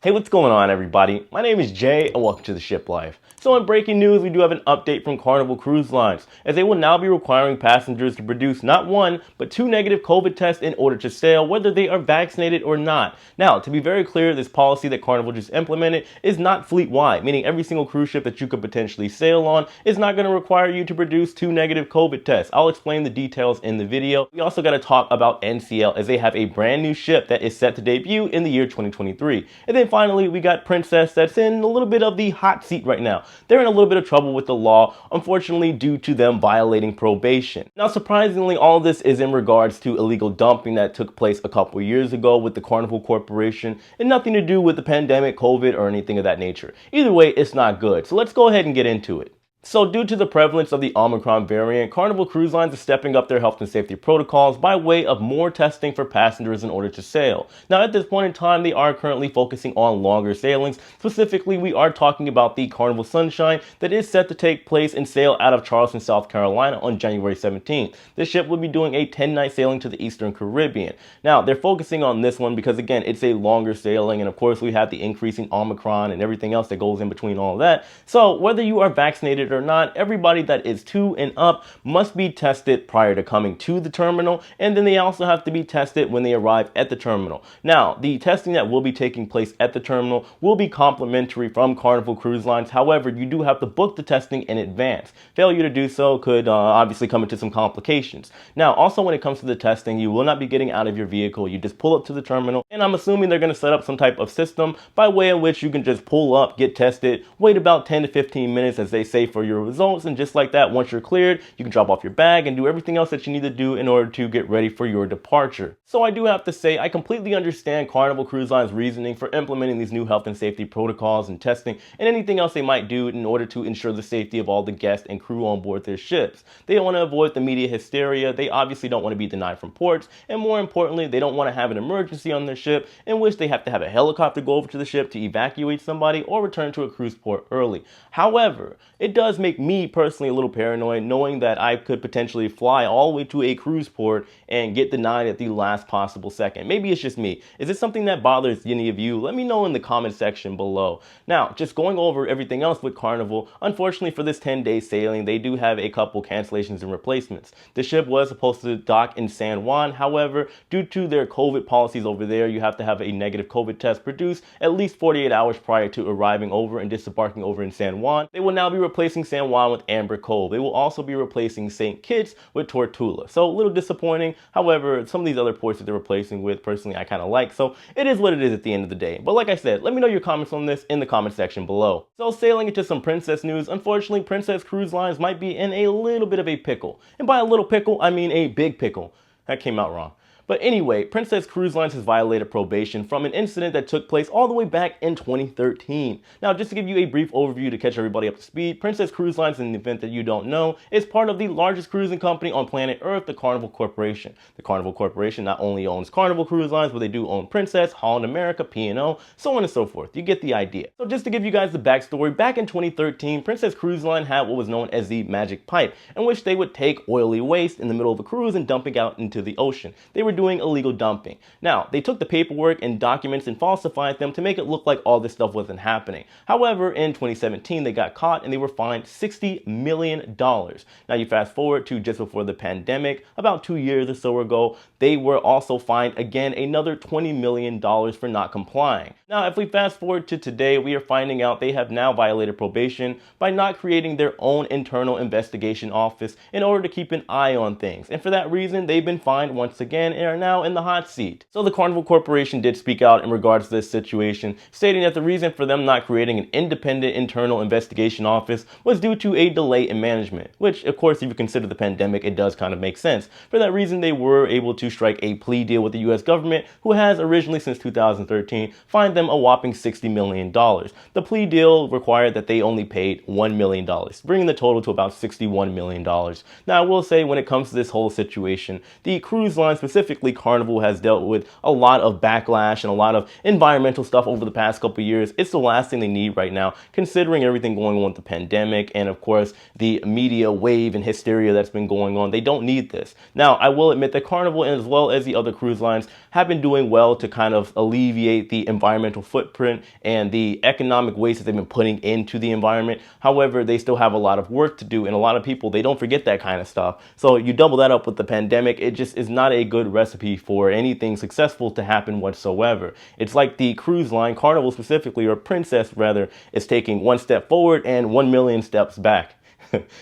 Hey, what's going on, everybody? My name is Jay and welcome to the Shiplife. So in breaking news, we do have an update from Carnival Cruise Lines, as they will now be requiring passengers to produce not one, but 2 negative COVID tests in order to sail, whether they are vaccinated or not. Now, to be very clear, this policy that Carnival just implemented is not fleet-wide, meaning every single cruise ship that you could potentially sail on is not going to require you to produce 2 negative COVID tests. I'll explain the details in the video. We also got to talk about NCL, as they have a brand new ship that is set to debut in the year 2023. And then finally, we got Princess that's in a little bit of the hot seat right now. They're in a little bit of trouble with the law, unfortunately, due to them violating probation. Now, surprisingly, all of this is in regards to illegal dumping that took place a couple years ago with the Carnival Corporation, and nothing to do with the pandemic, COVID, or anything of that nature. Either way, it's not good. So let's go ahead and get into it. So due to the prevalence of the Omicron variant, Carnival Cruise Lines is stepping up their health and safety protocols by way of more testing for passengers in order to sail. Now at this point in time, they are currently focusing on longer sailings. Specifically, we are talking about the Carnival Sunshine that is set to take place and sail out of Charleston, South Carolina on January 17th. This ship will be doing a 10-night sailing to the Eastern Caribbean. Now they're focusing on this one because, again, it's a longer sailing, and of course we have the increasing Omicron and everything else that goes in between all of that. So whether you are vaccinated or not, everybody that is 2 and up must be tested prior to coming to the terminal, and then they also have to be tested when they arrive at the terminal. Now, the testing that will be taking place at the terminal will be complimentary from Carnival Cruise Lines. However, you do have to book the testing in advance. Failure to do so could obviously come into some complications. Now, also when it comes to the testing, you will not be getting out of your vehicle. You just pull up to the terminal, and I'm assuming they're going to set up some type of system by way in which you can just pull up, get tested, wait about 10 to 15 minutes, as they say, for your results. And just like that, once you're cleared, you can drop off your bag and do everything else that you need to do in order to get ready for your departure. So I do have to say, I completely understand Carnival Cruise Line's reasoning for implementing these new health and safety protocols and testing and anything else they might do in order to ensure the safety of all the guests and crew on board their ships. They want to avoid the media hysteria. They obviously don't want to be denied from ports. And more importantly, they don't want to have an emergency on their ship in which they have to have a helicopter go over to the ship to evacuate somebody or return to a cruise port early. However, it does make me personally a little paranoid knowing that I could potentially fly all the way to a cruise port and get denied at the last possible second. Maybe it's just me. Is this something that bothers any of you? Let me know in the comment section below. Now, just going over everything else with Carnival, unfortunately for this 10-day sailing, they do have a couple cancellations and replacements. The ship was supposed to dock in San Juan. However, due to their COVID policies over there, you have to have a negative COVID test produced at least 48 hours prior to arriving over and disembarking over in San Juan. They will now be replacing San Juan with Amber Cove. They will also be replacing St. Kitts with Tortola. So a little disappointing. However, some of these other ports that they're replacing with, personally, I kind of like. So it is what it is at the end of the day. But like I said, let me know your comments on this in the comment section below. So sailing into some Princess news, unfortunately, Princess Cruise Lines might be in a little bit of a pickle. And by a little pickle, I mean a big pickle. That came out wrong. But anyway, Princess Cruise Lines has violated probation from an incident that took place all the way back in 2013. Now, just to give you a brief overview to catch everybody up to speed, Princess Cruise Lines, in the event that you don't know, is part of the largest cruising company on planet Earth, the Carnival Corporation. The Carnival Corporation not only owns Carnival Cruise Lines, but they do own Princess, Holland America, P&O, so on and so forth. You get the idea. So just to give you guys the backstory, back in 2013, Princess Cruise Line had what was known as the magic pipe, in which they would take oily waste in the middle of a cruise and dump it out into the ocean. They were doing illegal dumping. Now, they took the paperwork and documents and falsified them to make it look like all this stuff wasn't happening. However, in 2017, they got caught and they were fined $60 million. Now, you fast forward to just before the pandemic, about 2 years or so ago, they were also fined again another $20 million for not complying. Now, if we fast forward to today, we are finding out they have now violated probation by not creating their own internal investigation office in order to keep an eye on things. And for that reason, they've been fined once again and are now in the hot seat. So the Carnival Corporation did speak out in regards to this situation, stating that the reason for them not creating an independent internal investigation office was due to a delay in management, which of course, if you consider the pandemic, it does kind of make sense. For that reason, they were able to strike a plea deal with the US government, who has originally since 2013 fined them a whopping $60 million. The plea deal required that they only paid $1 million, bringing the total to about $61 million. Now, I will say when it comes to this whole situation, the cruise line, specifically Carnival, has dealt with a lot of backlash and a lot of environmental stuff over the past couple of years. It's the last thing they need right now, considering everything going on with the pandemic and of course the media wave and hysteria that's been going on. They don't need this. Now, I will admit that Carnival, as well as the other cruise lines, have been doing well to kind of alleviate the environmental footprint and the economic waste that they've been putting into the environment. However, they still have a lot of work to do, and a lot of people, they don't forget that kind of stuff. So you double that up with the pandemic, it just is not a good recipe for anything successful to happen whatsoever. It's like the cruise line, Carnival specifically, or Princess rather, is taking one step forward and 1 million steps back.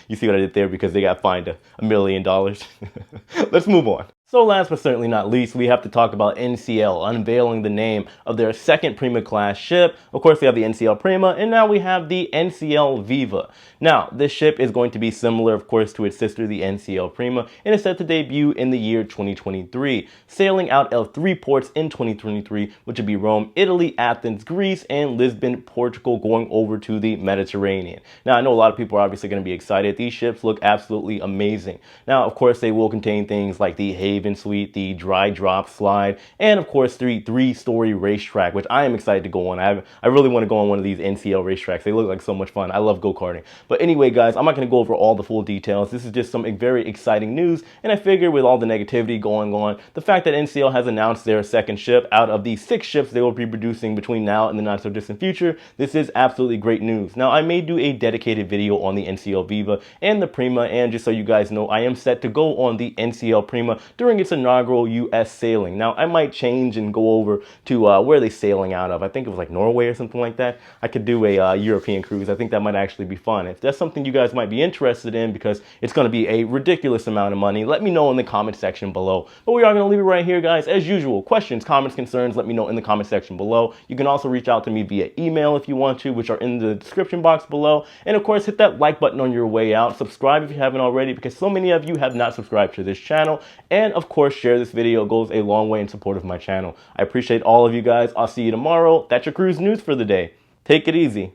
You see what I did there? Because they got fined $1 million. Let's move on. So last but certainly not least, we have to talk about NCL unveiling the name of their second Prima class ship. Of course, they have the NCL Prima, and now we have the NCL Viva. Now, this ship is going to be similar, of course, to its sister, the NCL Prima, and is set to debut in the year 2023, sailing out of 3 ports in 2023, which would be Rome, Italy, Athens, Greece, and Lisbon, Portugal, going over to the Mediterranean. Now, I know a lot of people are obviously going to be excited. These ships look absolutely amazing. Now, of course, they will contain things like the Haven Suite, the dry drop slide, and of course the three-story racetrack, which I am excited to go on. I really want to go on one of these NCL racetracks. They look like so much fun. I love go-karting. But anyway, guys, I'm not going to go over all the full details. This is just some very exciting news, and I figure with all the negativity going on, the fact that NCL has announced their second ship out of the 6 ships they will be producing between now and the not so distant future, this is absolutely great news. Now, I may do a dedicated video on the NCL Viva and the Prima, and just so you guys know, I am set to go on the NCL Prima during its inaugural US sailing. Now, I might change and go over to where they sailing out of. I think it was like Norway or something like that. I could do a European cruise. I think that might actually be fun. If that's something you guys might be interested in, because it's going to be a ridiculous amount of money, let me know in the comment section below. But we are going to leave it right here, guys. As usual, questions, comments, concerns, let me know in the comment section below. You can also reach out to me via email if you want to, which are in the description box below. And of course, hit that like button on your way out. Subscribe if you haven't already, because so many of you have not subscribed to this channel. And of course, share this video. It goes a long way in support of my channel. I appreciate all of you guys. I'll see you tomorrow. That's your cruise news for the day. Take it easy.